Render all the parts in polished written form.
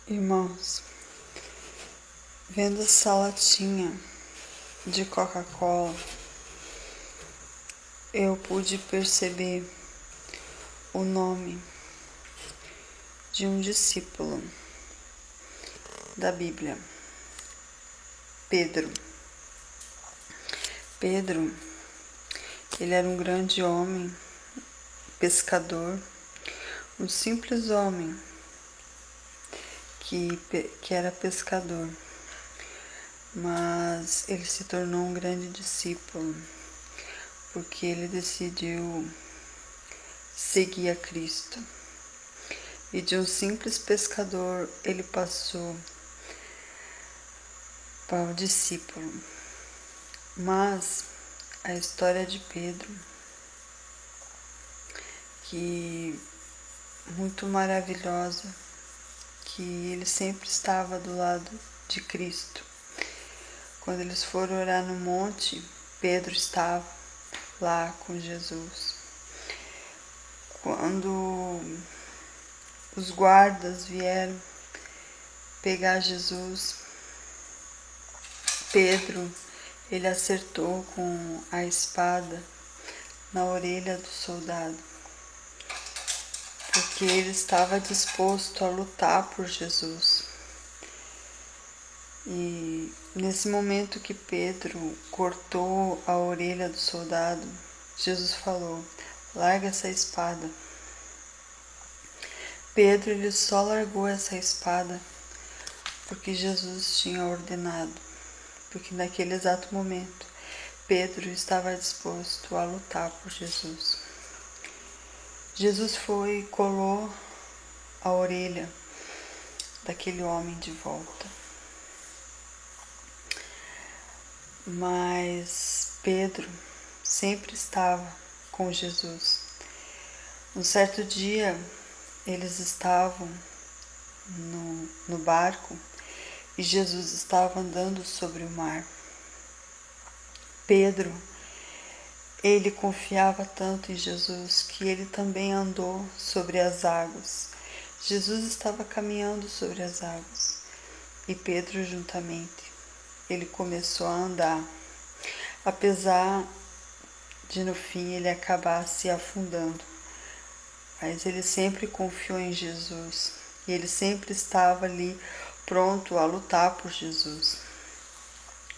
Irmãos, vendo essa latinha de Coca-Cola, eu pude perceber o nome de um discípulo da Bíblia, Pedro. Pedro, ele era um grande homem, pescador, um simples homem que era pescador, mas ele se tornou um grande discípulo porque ele decidiu seguir a Cristo. E de um simples pescador ele passou para o discípulo. Mas a história de Pedro, que muito maravilhosa, que ele sempre estava do lado de Cristo. Quando eles foram orar no monte, Pedro estava lá com Jesus. Quando os guardas vieram pegar Jesus, Pedro, ele acertou com a espada na orelha do soldado, porque ele estava disposto a lutar por Jesus. E nesse momento que Pedro cortou a orelha do soldado, Jesus falou: larga essa espada. Pedro, ele só largou essa espada porque Jesus tinha ordenado, porque naquele exato momento Pedro estava disposto a lutar por Jesus. Jesus foi e colou a orelha daquele homem de volta. Mas Pedro sempre estava com Jesus. Um certo dia, eles estavam no barco e Jesus estava andando sobre o mar. Pedro, ele confiava tanto em Jesus que ele também andou sobre as águas. Jesus estava caminhando sobre as águas e Pedro juntamente. Ele começou a andar, apesar de no fim ele acabar se afundando. Mas ele sempre confiou em Jesus e ele sempre estava ali pronto a lutar por Jesus.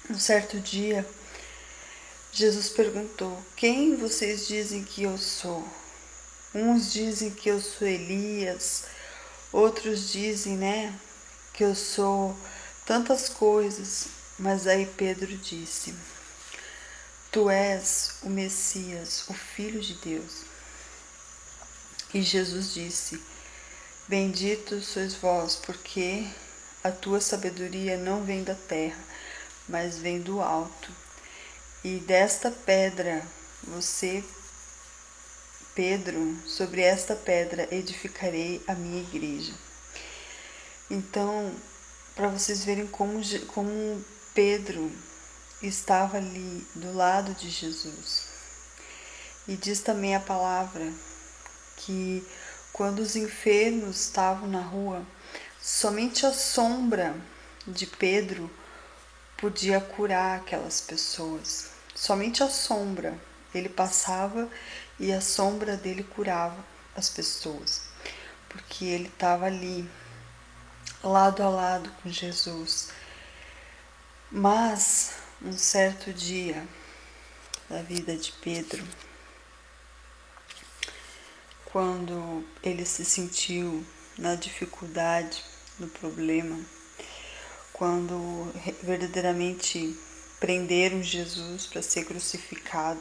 Um certo dia, Jesus perguntou: quem vocês dizem que eu sou? Uns dizem que eu sou Elias, outros dizem, que eu sou tantas coisas. Mas aí Pedro disse: tu és o Messias, o Filho de Deus. E Jesus disse: bendito sois vós, porque a tua sabedoria não vem da terra, mas vem do alto. E desta pedra, você, Pedro, sobre esta pedra edificarei a minha igreja. Então, para vocês verem como Pedro estava ali do lado de Jesus. E diz também a palavra que quando os enfermos estavam na rua, somente a sombra de Pedro podia curar aquelas pessoas. Somente a sombra. Ele passava e a sombra dele curava as pessoas. Porque ele estava ali, lado a lado com Jesus. Mas, um certo dia da vida de Pedro, quando ele se sentiu na dificuldade, no problema, quando verdadeiramente prenderam Jesus para ser crucificado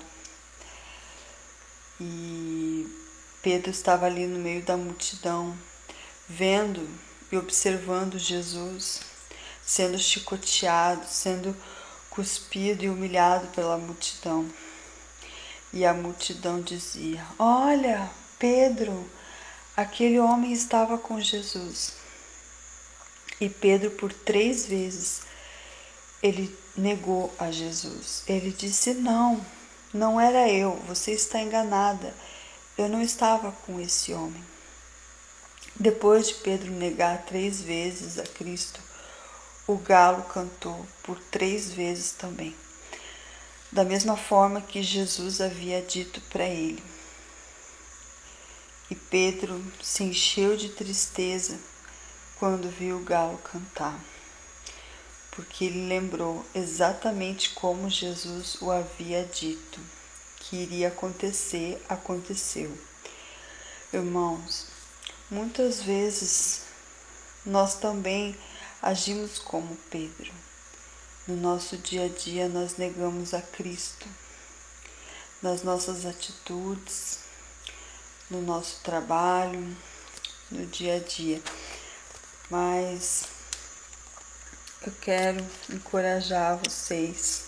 e Pedro estava ali no meio da multidão, vendo e observando Jesus sendo chicoteado, sendo cuspido e humilhado pela multidão. E a multidão dizia: olha, Pedro, aquele homem estava com Jesus. E Pedro, por 3 vezes, ele negou a Jesus. Ele disse: não, não era eu, você está enganada. Eu não estava com esse homem. Depois de Pedro negar 3 vezes a Cristo, o galo cantou por 3 vezes também, da mesma forma que Jesus havia dito para ele. E Pedro se encheu de tristeza quando viu o galo cantar, porque ele lembrou exatamente como Jesus o havia dito que iria acontecer, aconteceu. Irmãos, muitas vezes nós também agimos como Pedro. No nosso dia a dia nós negamos a Cristo, nas nossas atitudes, no nosso trabalho, no dia a dia. Mas eu quero encorajar vocês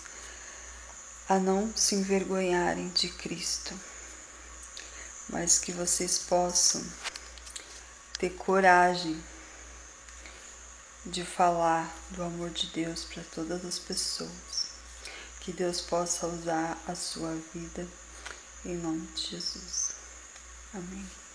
a não se envergonharem de Cristo, mas que vocês possam ter coragem de falar do amor de Deus para todas as pessoas. Que Deus possa usar a sua vida em nome de Jesus. Amém.